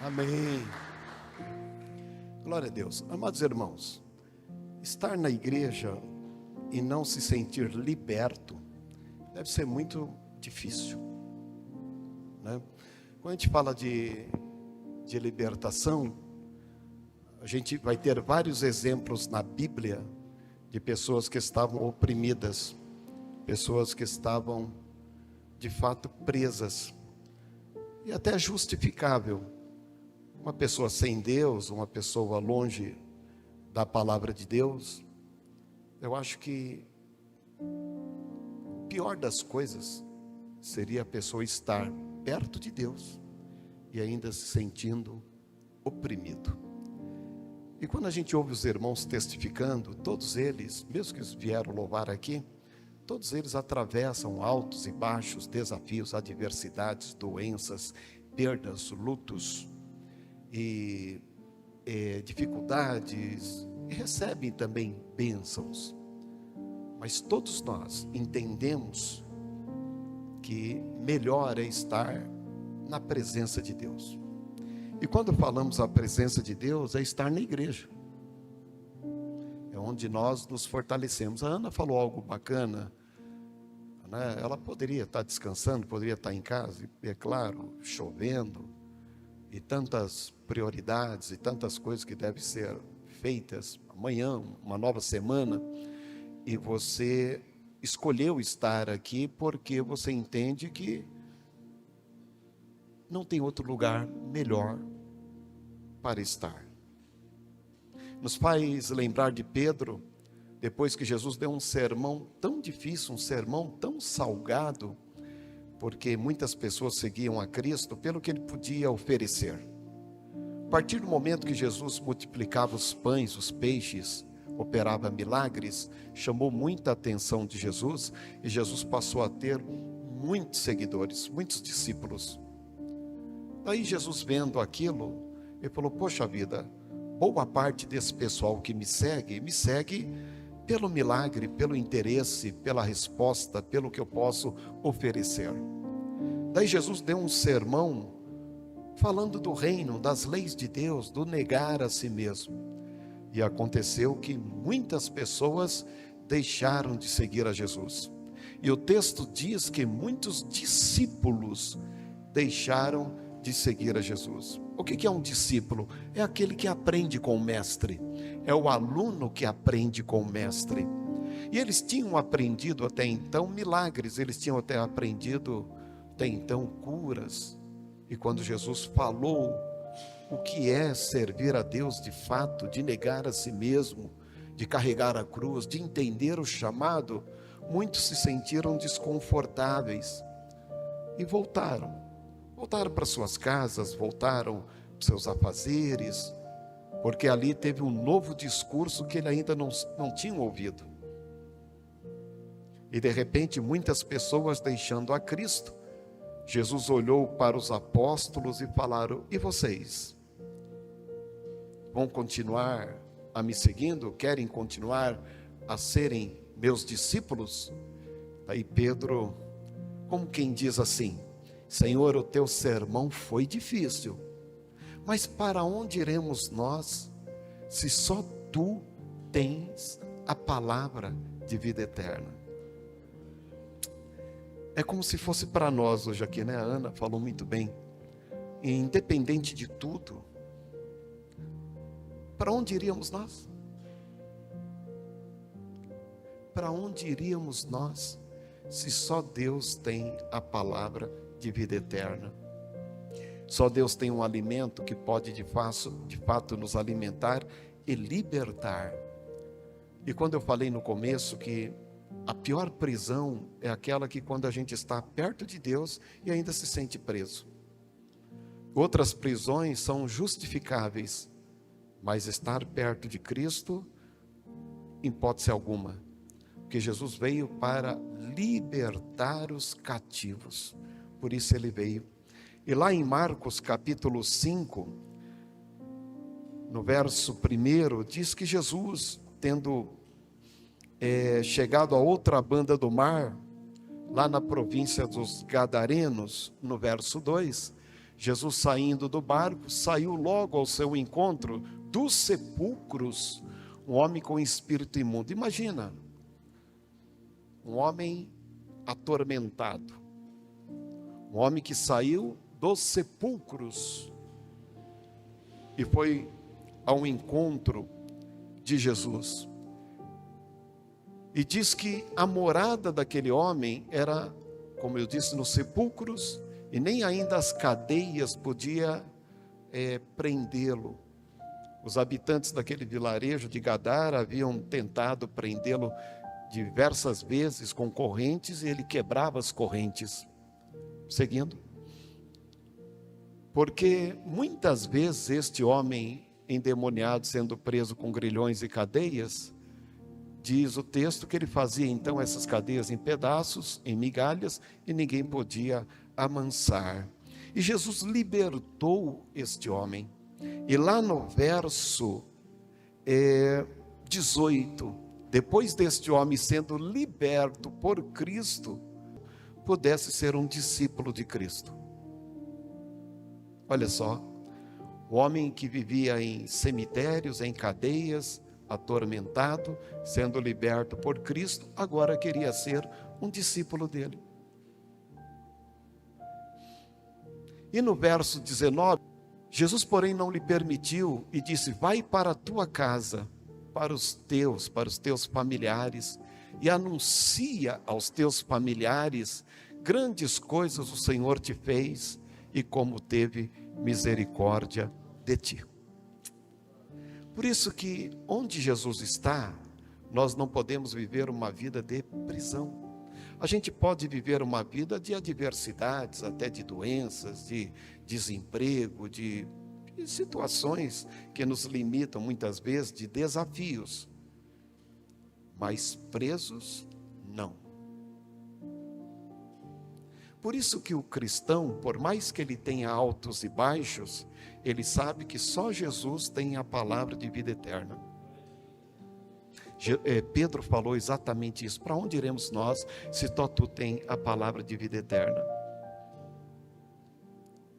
Amém. Glória a Deus. Amados irmãos, estar na igreja e não se sentir liberto deve ser muito difícil, né? Quando a gente fala de libertação, a gente vai ter vários exemplos na Bíblia de pessoas que estavam oprimidas, pessoas que estavam de fato presas, e até justificável. Uma pessoa sem Deus, uma pessoa longe da palavra de Deus, eu acho que o pior das coisas seria a pessoa estar perto de Deus e ainda se sentindo oprimido. E quando a gente ouve os irmãos testificando, todos eles, mesmo que vieram louvar aqui, todos eles atravessam altos e baixos, desafios, adversidades, doenças, perdas, lutos e dificuldades, e recebem também bênçãos. Mas todos nós entendemos que melhor é estar na presença de Deus. E quando falamos a presença de Deus, é estar na igreja. É onde nós nos fortalecemos. A Ana falou algo bacana, né? Ela poderia estar descansando, poderia estar em casa, e é claro, chovendo, e tantas prioridades, e tantas coisas que devem ser feitas. Amanhã, uma nova semana, e você escolheu estar aqui porque você entende que não tem outro lugar melhor para estar. Nos faz lembrar de Pedro, depois que Jesus deu um sermão tão difícil, um sermão tão salgado, porque muitas pessoas seguiam a Cristo pelo que ele podia oferecer. A partir do momento que Jesus multiplicava os pães, os peixes, operava milagres, chamou muita atenção de Jesus, e Jesus passou a ter muitos seguidores, muitos discípulos. Daí Jesus, vendo aquilo, ele falou: poxa vida, boa parte desse pessoal que me segue pelo milagre, pelo interesse, pela resposta, pelo que eu posso oferecer. Daí Jesus deu um sermão falando do reino, das leis de Deus, do negar a si mesmo. E aconteceu que muitas pessoas deixaram de seguir a Jesus. E o texto diz que muitos discípulos deixaram de seguir a Jesus. O que é um discípulo? É aquele que aprende com o mestre. É o aluno que aprende com o mestre. E eles tinham aprendido até então milagres, eles tinham até aprendido até então curas. E quando Jesus falou o que é servir a Deus de fato, de negar a si mesmo, de carregar a cruz, de entender o chamado, muitos se sentiram desconfortáveis e voltaram para suas casas, voltaram para seus afazeres, porque ali teve um novo discurso que ele ainda não tinha ouvido. E de repente muitas pessoas deixando a Cristo, Jesus olhou para os apóstolos e falaram: e vocês? Vão continuar a me seguindo? Querem continuar a serem meus discípulos? Aí Pedro, como quem diz assim: Senhor, o teu sermão foi difícil, mas para onde iremos nós, se só tu tens a palavra de vida eterna? É como se fosse para nós hoje aqui, né? A Ana falou muito bem. E independente de tudo, para onde iríamos nós? Para onde iríamos nós, se só Deus tem a palavra de vida eterna? Só Deus tem um alimento que pode de fato nos alimentar e libertar. E quando eu falei no começo que a pior prisão é aquela que quando a gente está perto de Deus e ainda se sente preso. Outras prisões são justificáveis, mas estar perto de Cristo, em hipótese alguma, porque Jesus veio para libertar os cativos, por isso ele veio. E lá em Marcos capítulo 5, no verso 1, diz que Jesus, tendo chegado a outra banda do mar, lá na província dos Gadarenos, no verso 2, Jesus, saindo do barco, saiu logo ao seu encontro dos sepulcros um homem com espírito imundo. Imagina, um homem atormentado, um homem que saiu dos sepulcros e foi ao encontro de Jesus. E diz que a morada daquele homem era, como eu disse, nos sepulcros, e nem ainda as cadeias podia prendê-lo. Os habitantes daquele vilarejo de Gadara haviam tentado prendê-lo diversas vezes com correntes, e ele quebrava as correntes. Seguindo. Porque muitas vezes este homem endemoniado, sendo preso com grilhões e cadeias, diz o texto que ele fazia então essas cadeias em pedaços, em migalhas, e ninguém podia amansar. E Jesus libertou este homem. E lá no verso 18, depois deste homem sendo liberto por Cristo, pudesse ser um discípulo de Cristo. Olha só, o homem que vivia em cemitérios, em cadeias, atormentado, sendo liberto por Cristo, agora queria ser um discípulo dele. E no verso 19, Jesus, porém, não lhe permitiu e disse: vai para a tua casa, para os teus familiares, e anuncia aos teus familiares grandes coisas o Senhor te fez e como teve misericórdia de ti. Por isso que onde Jesus está, nós não podemos viver uma vida de prisão. A gente pode viver uma vida de adversidades, até de doenças, de desemprego, de situações que nos limitam muitas vezes, de desafios. Mas presos, não. Por isso que o cristão, por mais que ele tenha altos e baixos, ele sabe que só Jesus tem a palavra de vida eterna. Pedro falou exatamente isso. Para onde iremos nós, se só tu tem a palavra de vida eterna?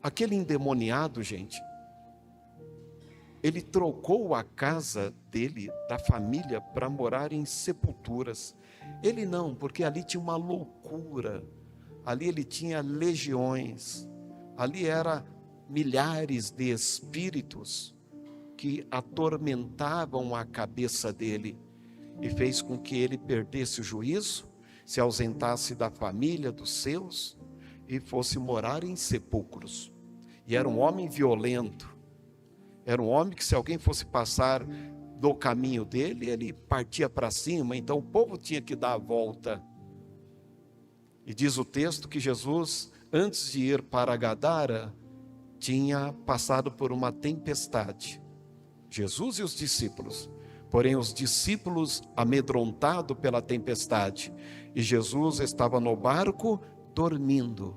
Aquele endemoniado, gente, ele trocou a casa dele, da família, para morar em sepulturas. Ele não, porque ali tinha uma loucura. Ali ele tinha legiões, ali era milhares de espíritos que atormentavam a cabeça dele e fez com que ele perdesse o juízo, se ausentasse da família, dos seus, e fosse morar em sepulcros. E era um homem violento, era um homem que se alguém fosse passar do caminho dele, ele partia para cima, então o povo tinha que dar a volta. E diz o texto que Jesus, antes de ir para Gadara, tinha passado por uma tempestade. Jesus e os discípulos. Porém, os discípulos amedrontados pela tempestade. E Jesus estava no barco, dormindo,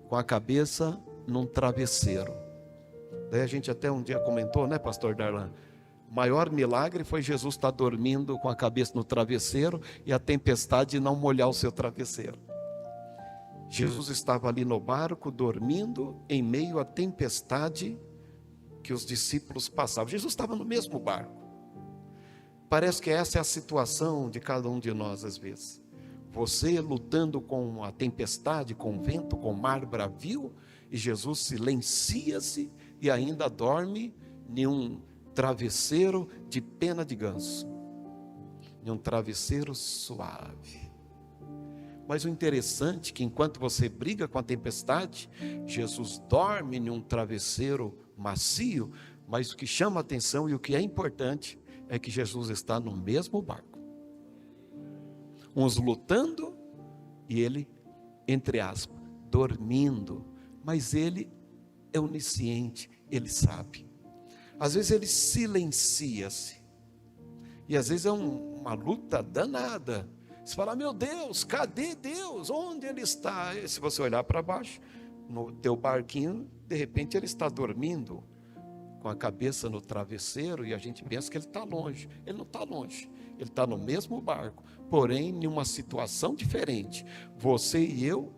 com a cabeça num travesseiro. Daí a gente até um dia comentou, né, pastor Darlan? O maior milagre foi Jesus estar dormindo com a cabeça no travesseiro e a tempestade não molhar o seu travesseiro. Jesus estava ali no barco, dormindo, em meio à tempestade que os discípulos passavam. Jesus estava no mesmo barco. Parece que essa é a situação de cada um de nós às vezes. Você lutando com a tempestade, com o vento, com o mar bravio, e Jesus silencia-se e ainda dorme em um travesseiro de pena de ganso, em um travesseiro suave. Mas o interessante é que enquanto você briga com a tempestade, Jesus dorme em um travesseiro macio, mas o que chama a atenção e o que é importante é que Jesus está no mesmo barco. Uns lutando e ele, entre aspas, dormindo, mas ele é onisciente, ele sabe. Às vezes ele silencia-se, e às vezes é uma luta danada. Você fala: meu Deus, cadê Deus? Onde Ele está? E se você olhar para baixo, no teu barquinho, de repente Ele está dormindo, com a cabeça no travesseiro, e a gente pensa que Ele está longe. Ele não está longe, Ele está no mesmo barco, porém em uma situação diferente. Você e eu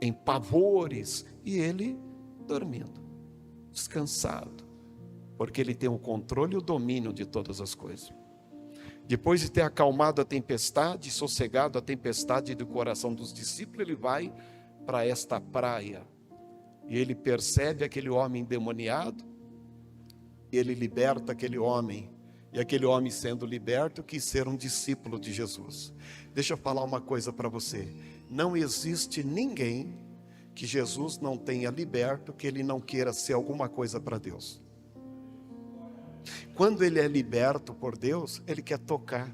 em pavores, e ele dormindo, descansado, porque ele tem o controle e o domínio de todas as coisas. Depois de ter acalmado a tempestade, sossegado a tempestade do coração dos discípulos, ele vai para esta praia, e ele percebe aquele homem endemoniado, e ele liberta aquele homem, e aquele homem sendo liberto, quis ser um discípulo de Jesus. Deixa eu falar uma coisa para você, não existe ninguém que Jesus não tenha liberto, que ele não queira ser alguma coisa para Deus. Quando ele é liberto por Deus, ele quer tocar,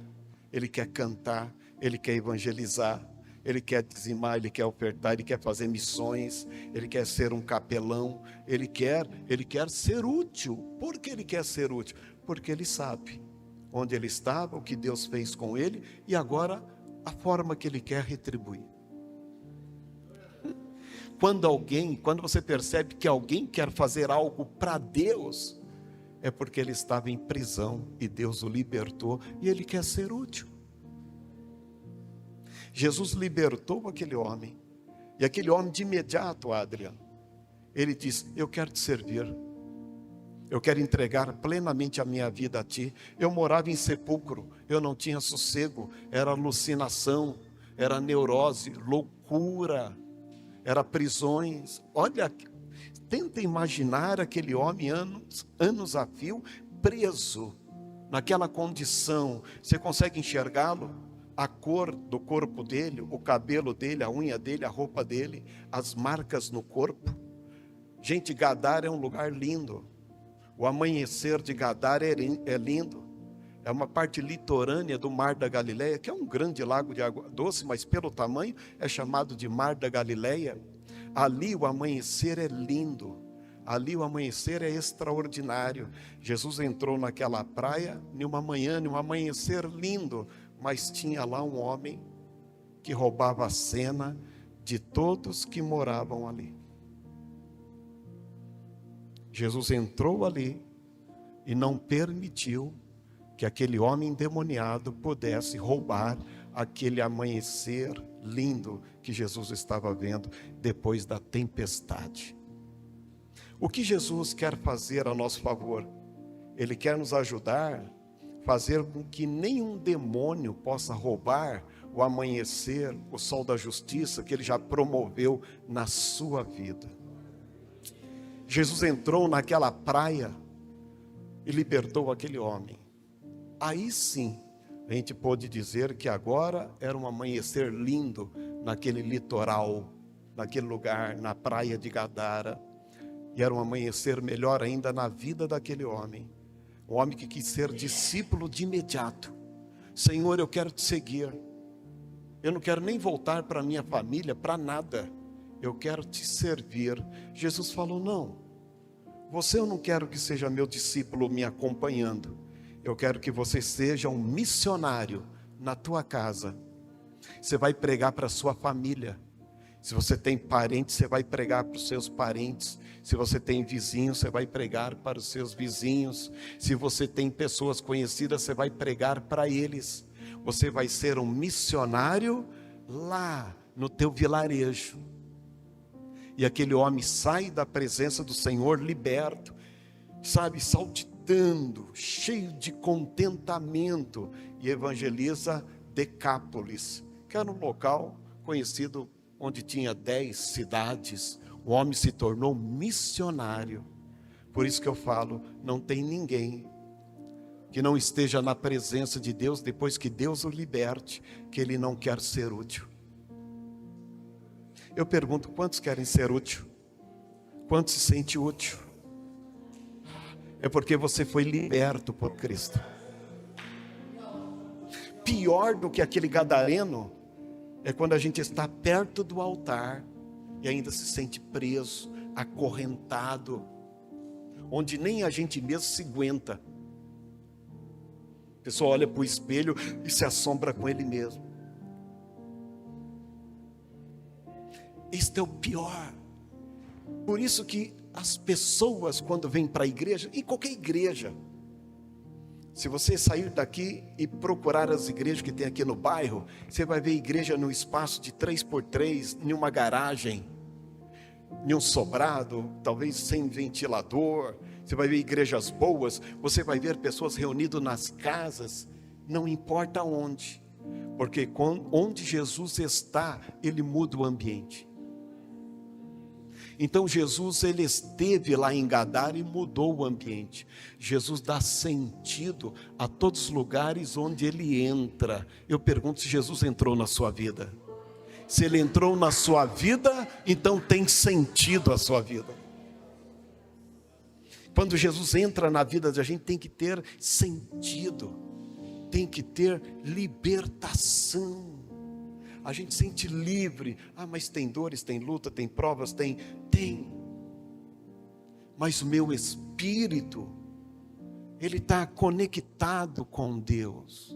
ele quer cantar, ele quer evangelizar, ele quer dizimar, ele quer ofertar, ele quer fazer missões, ele quer ser um capelão, ele quer ser útil. Por que ele quer ser útil? Porque ele sabe onde ele estava, o que Deus fez com ele, e agora a forma que ele quer retribuir. Quando você percebe que alguém quer fazer algo para Deus, é porque ele estava em prisão e Deus o libertou e ele quer ser útil. Jesus libertou aquele homem, e aquele homem de imediato, Adriano, ele diz: eu quero te servir, eu quero entregar plenamente a minha vida a ti. Eu morava em sepulcro, eu não tinha sossego, era alucinação, era neurose, loucura, era prisões. Olha, tenta imaginar aquele homem anos a fio, preso, naquela condição. Você consegue enxergá-lo? A cor do corpo dele, o cabelo dele, a unha dele, a roupa dele, as marcas no corpo. Gente, Gadara é um lugar lindo. O amanhecer de Gadara é lindo. É uma parte litorânea do Mar da Galileia, que é um grande lago de água doce, mas pelo tamanho é chamado de Mar da Galileia. Ali o amanhecer é lindo, ali o amanhecer é extraordinário. Jesus entrou naquela praia, numa manhã, num amanhecer lindo, mas tinha lá um homem que roubava a cena de todos que moravam ali. Jesus entrou ali e não permitiu que aquele homem endemoniado pudesse roubar aquele amanhecer lindo que Jesus estava vendo depois da tempestade. O que Jesus quer fazer a nosso favor? Ele quer nos ajudar, fazer com que nenhum demônio possa roubar o amanhecer, o sol da justiça que ele já promoveu na sua vida. Jesus entrou naquela praia e libertou aquele homem. Aí sim, a gente pôde dizer que agora era um amanhecer lindo naquele litoral, naquele lugar, na praia de Gadara. E era um amanhecer melhor ainda na vida daquele homem. Um homem que quis ser discípulo de imediato. Senhor, eu quero te seguir. Eu não quero nem voltar para minha família, para nada. Eu quero te servir. Jesus falou: não, você eu não quero que seja meu discípulo me acompanhando. Eu quero que você seja um missionário na tua casa. Você vai pregar para a sua família. Se você tem parentes, você vai pregar para os seus parentes. Se você tem vizinhos, você vai pregar para os seus vizinhos. Se você tem pessoas conhecidas, você vai pregar para eles. Você vai ser um missionário lá no teu vilarejo. E aquele homem sai da presença do Senhor liberto, sabe, saltitando, cheio de contentamento, e evangeliza Decápolis, que era um local conhecido onde tinha 10 cidades. O homem se tornou missionário. Por isso que eu falo, não tem ninguém que não esteja na presença de Deus, depois que Deus o liberte, que ele não quer ser útil. Eu pergunto, quantos querem ser útil? Quantos se sente útil? É porque você foi liberto por Cristo. Pior do que aquele gadareno é quando a gente está perto do altar e ainda se sente preso, acorrentado, onde nem a gente mesmo se aguenta. A pessoa olha para o espelho e se assombra com ele mesmo. Este é o pior. Por isso que as pessoas, quando vêm para a igreja, em qualquer igreja, se você sair daqui e procurar as igrejas que tem aqui no bairro, você vai ver igreja no espaço de 3x3, em uma garagem. em um sobrado, talvez sem ventilador. Você vai ver igrejas boas, você vai ver pessoas reunidas nas casas, não importa onde, porque onde Jesus está, Ele muda o ambiente. Então Jesus, Ele esteve lá em Gadara e mudou o ambiente. Jesus dá sentido a todos os lugares onde Ele entra. Eu pergunto se Jesus entrou na sua vida. Se Ele entrou na sua vida, então tem sentido a sua vida. Quando Jesus entra na vida da gente, tem que ter sentido, tem que ter libertação. A gente se sente livre. Mas tem dores, tem luta, tem provas, tem. Mas o meu espírito, ele está conectado com Deus.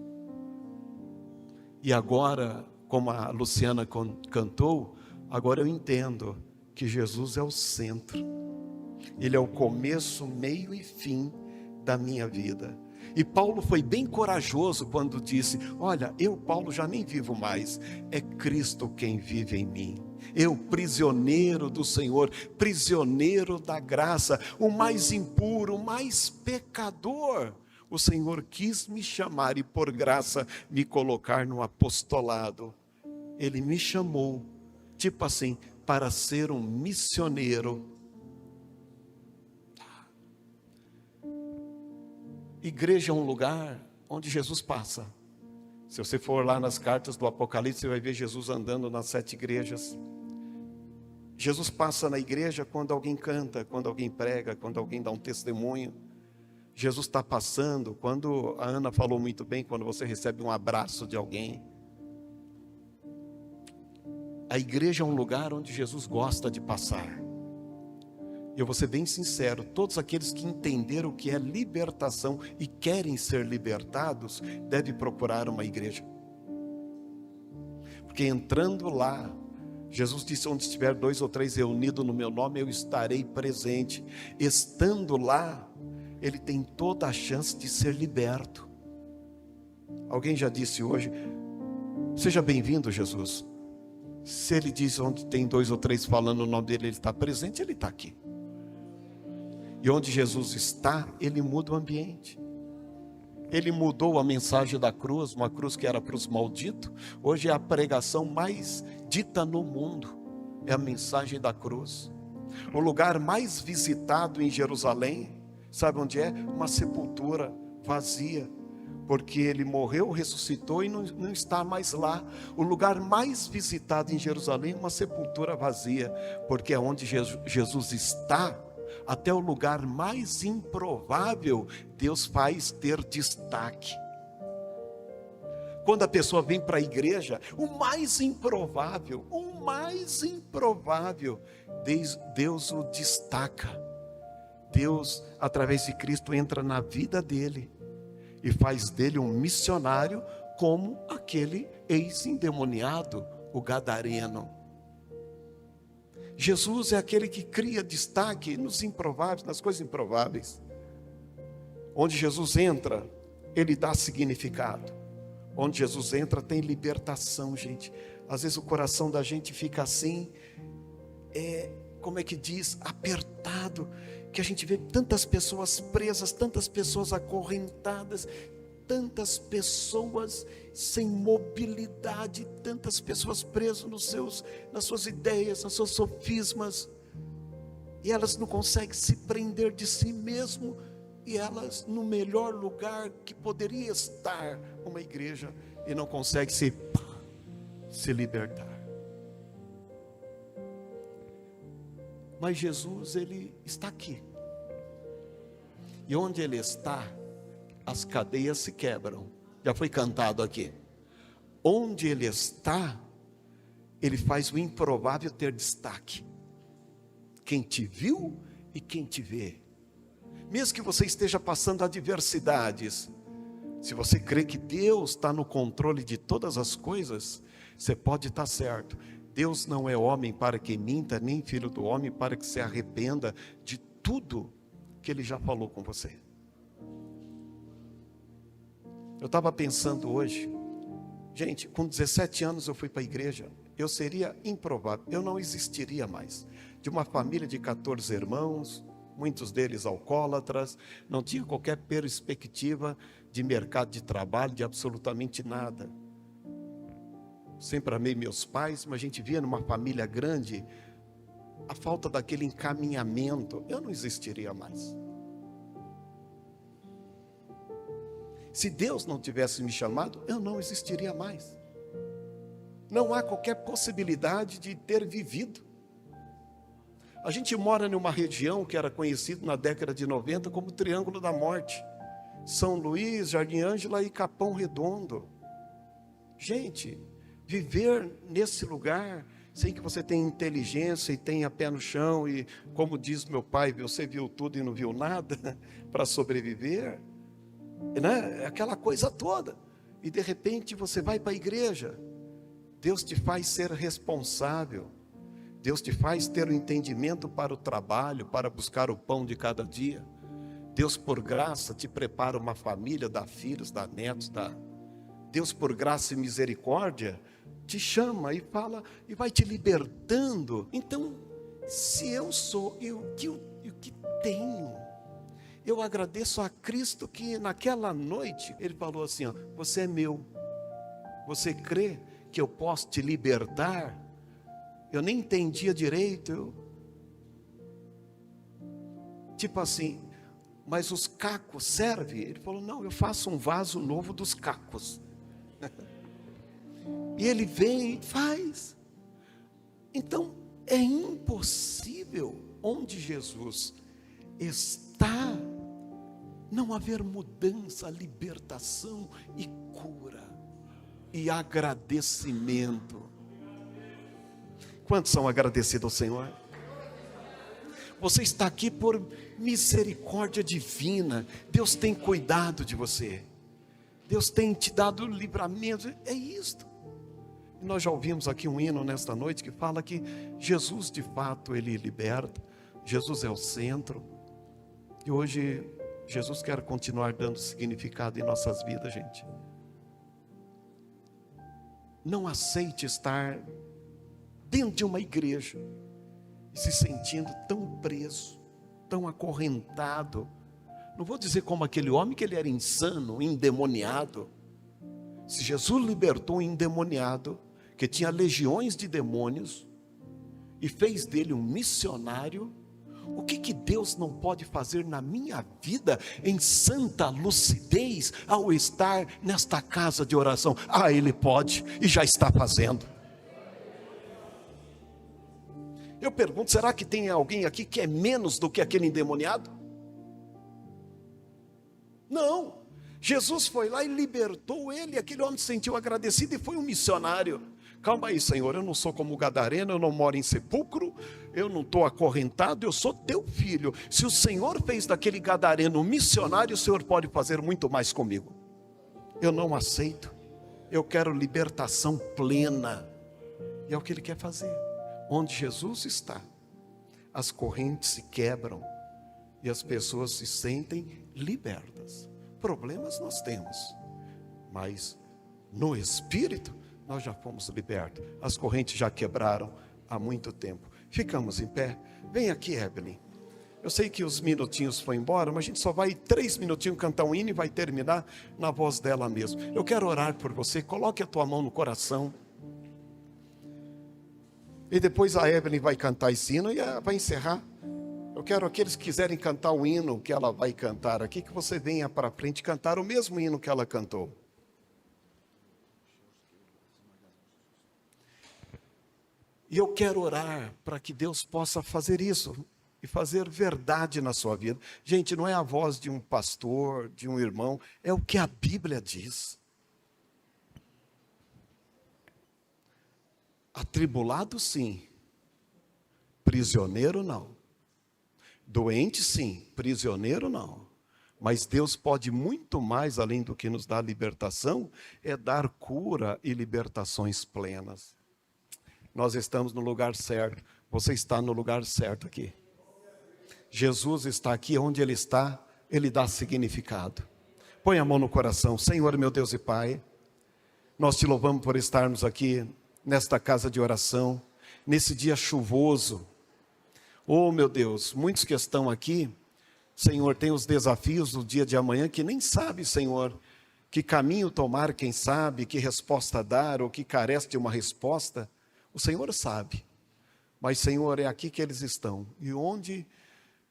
E agora, como a Luciana cantou, agora eu entendo que Jesus é o centro. Ele é o começo, meio e fim da minha vida. E Paulo foi bem corajoso quando disse: olha, eu, Paulo, já nem vivo mais, é Cristo quem vive em mim. Eu, prisioneiro do Senhor, prisioneiro da graça, o mais impuro, o mais pecador, o Senhor quis me chamar e por graça me colocar no apostolado. Ele me chamou, tipo assim, para ser um missioneiro. Igreja é um lugar onde Jesus passa. Se você for lá nas cartas do Apocalipse, você vai ver Jesus andando nas 7 igrejas. Jesus passa na igreja quando alguém canta, quando alguém prega, quando alguém dá um testemunho. Jesus está passando quando, a Ana falou muito bem, quando você recebe um abraço de alguém. A igreja é um lugar onde Jesus gosta de passar. Eu vou ser bem sincero, todos aqueles que entenderam o que é libertação e querem ser libertados, devem procurar uma igreja. Porque entrando lá, Jesus disse: onde estiver 2 ou 3 reunidos no meu nome, eu estarei presente. Estando lá, ele tem toda a chance de ser liberto. Alguém já disse hoje: seja bem-vindo, Jesus. Se ele diz onde tem 2 ou 3 falando o nome dele, ele está presente, ele está aqui. E onde Jesus está, Ele muda o ambiente. Ele mudou a mensagem da cruz, uma cruz que era para os malditos. Hoje é a pregação mais dita no mundo, é a mensagem da cruz. O lugar mais visitado em Jerusalém, sabe onde é? Uma sepultura vazia, porque Ele morreu, ressuscitou e não está mais lá. O lugar mais visitado em Jerusalém é uma sepultura vazia, porque é onde Jesus está. Até o lugar mais improvável, Deus faz ter destaque. Quando a pessoa vem para a igreja, o mais improvável, Deus o destaca. Deus, através de Cristo, entra na vida dele e faz dele um missionário, como aquele ex-endemoniado, o gadareno. Jesus é aquele que cria destaque nos improváveis, nas coisas improváveis. Onde Jesus entra, Ele dá significado. Onde Jesus entra, tem libertação, gente. Às vezes o coração da gente fica assim, como é que diz? Apertado. Que a gente vê tantas pessoas presas, tantas pessoas acorrentadas, tantas pessoas sem mobilidade, tantas pessoas presas nas suas ideias, nas suas sofismas, e elas não conseguem se prender de si mesmo, e elas no melhor lugar que poderia estar uma igreja, e não conseguem se libertar. Mas Jesus, Ele está aqui, e onde Ele está, as cadeias se quebram. Já foi cantado aqui. Onde Ele está, Ele faz o improvável ter destaque. Quem te viu e quem te vê. Mesmo que você esteja passando adversidades, se você crê que Deus está no controle de todas as coisas, você pode estar certo. Deus não é homem para que minta, nem filho do homem para que se arrependa de tudo que Ele já falou com você. Eu estava pensando hoje, gente, com 17 anos eu fui para a igreja, eu seria improvável, eu não existiria mais. de uma família de 14 irmãos, muitos deles alcoólatras, não tinha qualquer perspectiva de mercado de trabalho, de absolutamente nada. Sempre amei meus pais, mas a gente via numa família grande a falta daquele encaminhamento. Eu não existiria mais. Se Deus não tivesse me chamado, eu não existiria mais. Não há qualquer possibilidade de ter vivido. A gente mora numa região que era conhecida na década de 90 como Triângulo da Morte. São Luís, Jardim Ângela e Capão Redondo. Gente, viver nesse lugar, sem que você tenha inteligência e tenha pé no chão, e como diz meu pai, você viu tudo e não viu nada, para sobreviver, né? Aquela coisa toda. E de repente você vai para a igreja, Deus te faz ser responsável, Deus te faz ter o entendimento para o trabalho, para buscar o pão de cada dia. Deus, por graça, te prepara uma família, dá filhos, dá netos, dá. Deus, por graça e misericórdia, te chama e fala, e vai te libertando. Então, se eu sou, o que tenho, eu agradeço a Cristo que naquela noite, Ele falou assim, ó, você é meu, você crê que eu posso te libertar? Eu nem entendia direito, tipo assim, mas os cacos servem? Ele falou, não, eu faço um vaso novo dos cacos. E ele vem e faz. Então, é impossível, onde Jesus está, não haver mudança, libertação e cura, e agradecimento. Quantos são agradecidos ao Senhor? Você está aqui por misericórdia divina. Deus tem cuidado de você. Deus tem te dado livramento. É isto. Nós já ouvimos aqui um hino nesta noite que fala que Jesus de fato Ele liberta. Jesus é o centro. E hoje Jesus quer continuar dando significado em nossas vidas, gente. Não aceite estar dentro de uma igreja e se sentindo tão preso, tão acorrentado. Não vou dizer como aquele homem que ele era insano, endemoniado. Se Jesus libertou um endemoniado, que tinha legiões de demônios, e fez dele um missionário, o que Deus não pode fazer na minha vida, em santa lucidez, ao estar nesta casa de oração? Ah, Ele pode, e já está fazendo. Eu pergunto, será que tem alguém aqui que é menos do que aquele endemoniado? Não, Jesus foi lá e libertou ele, aquele homem se sentiu agradecido e foi um missionário. Calma aí, Senhor, eu não sou como o gadareno, eu não moro em sepulcro, eu não estou acorrentado, eu sou teu filho. Se o Senhor fez daquele gadareno um missionário, o Senhor pode fazer muito mais comigo. Eu não aceito, eu quero libertação plena, e é o que Ele quer fazer. Onde Jesus está, as correntes se quebram e as pessoas se sentem libertas. Problemas nós temos, mas no Espírito nós já fomos libertos. As correntes já quebraram há muito tempo. Ficamos em pé. Vem aqui, Evelyn. Eu sei que os minutinhos foram embora, mas a gente só vai 3 minutinhos cantar um hino e vai terminar na voz dela mesmo. Eu quero orar por você. Coloque a tua mão no coração. E depois a Evelyn vai cantar esse hino e vai encerrar. Eu quero aqueles que quiserem cantar o hino que ela vai cantar aqui, que você venha para frente cantar o mesmo hino que ela cantou. E eu quero orar para que Deus possa fazer isso e fazer verdade na sua vida. Gente, não é a voz de um pastor, de um irmão, é o que a Bíblia diz. Atribulado sim, prisioneiro não. Doente sim, prisioneiro não. Mas Deus pode muito mais, além do que nos dá libertação, é dar cura e libertações plenas. Nós estamos no lugar certo, você está no lugar certo aqui. Jesus está aqui, onde Ele está, Ele dá significado. Põe a mão no coração. Senhor, meu Deus e Pai, nós te louvamos por estarmos aqui nesta casa de oração, nesse dia chuvoso, Oh, meu Deus, muitos que estão aqui, Senhor, tem os desafios do dia de amanhã que nem sabe, Senhor, que caminho tomar, quem sabe, que resposta dar ou que carece de uma resposta. O Senhor sabe. Mas, Senhor, é aqui que eles estão. E onde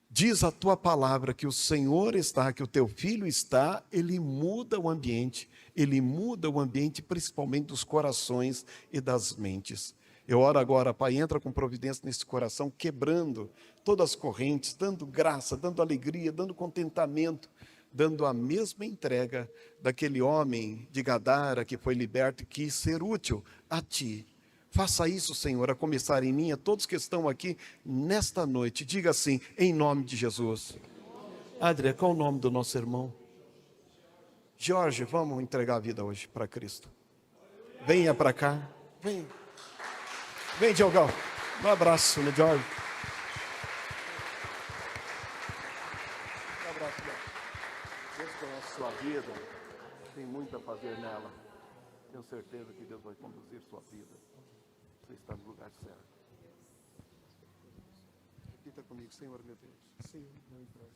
diz a tua palavra que o Senhor está, que o teu filho está, ele muda o ambiente. Ele muda o ambiente, principalmente dos corações e das mentes. Eu oro agora, Pai, entra com providência nesse coração, quebrando todas as correntes, dando graça, dando alegria, dando contentamento, dando a mesma entrega daquele homem de Gadara que foi liberto e quis ser útil a Ti. Faça isso, Senhor, a começar em mim, a todos que estão aqui nesta noite. Diga assim, em nome de Jesus. Adria, qual é o nome do nosso irmão? Jorge, vamos entregar a vida hoje para Cristo. Venha para cá. Vem. Vem, Diogão. Um abraço, né, Jorge? Um abraço, Deus. Deus conhece sua vida. Tem muito a fazer nela. Tenho certeza que Deus vai conduzir sua vida. Você está no lugar certo. Repita comigo, Senhor, meu Deus. Senhor, meu Deus.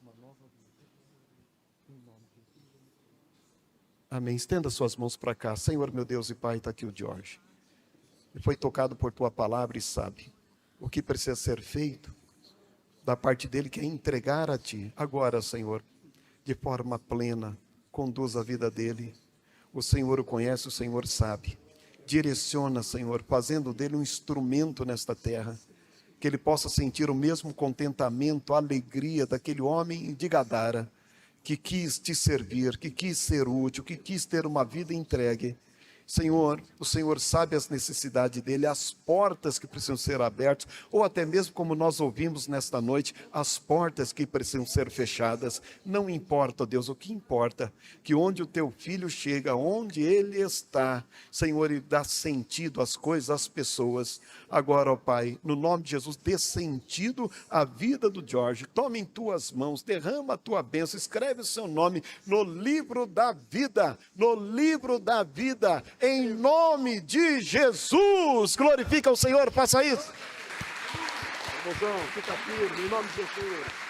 Uma nova vida. Em nome de Jesus. Amém. Estenda suas mãos para cá. Senhor, meu Deus e Pai, está aqui o Jorge. Ele foi tocado por tua palavra e sabe o que precisa ser feito da parte dele, que é entregar a Ti. Agora, Senhor, de forma plena, conduz a vida dele. O Senhor o conhece, o Senhor sabe. Direciona, Senhor, fazendo dele um instrumento nesta terra. Que ele possa sentir o mesmo contentamento, a alegria daquele homem de Gadara, que quis Te servir, que quis ser útil, que quis ter uma vida entregue. Senhor, o Senhor sabe as necessidades dele, as portas que precisam ser abertas, ou até mesmo como nós ouvimos nesta noite, as portas que precisam ser fechadas. Não importa, Deus, o que importa, que onde o Teu Filho chega, onde Ele está, Senhor, Ele dá sentido às coisas, às pessoas. Agora, ó Pai, no nome de Jesus, dê sentido à vida do Jorge. Toma em Tuas mãos, derrama a Tua bênção, escreve o seu nome no livro da vida, no livro da vida. Em nome de Jesus, glorifica o Senhor, faça isso. Fica firme, em nome de Jesus.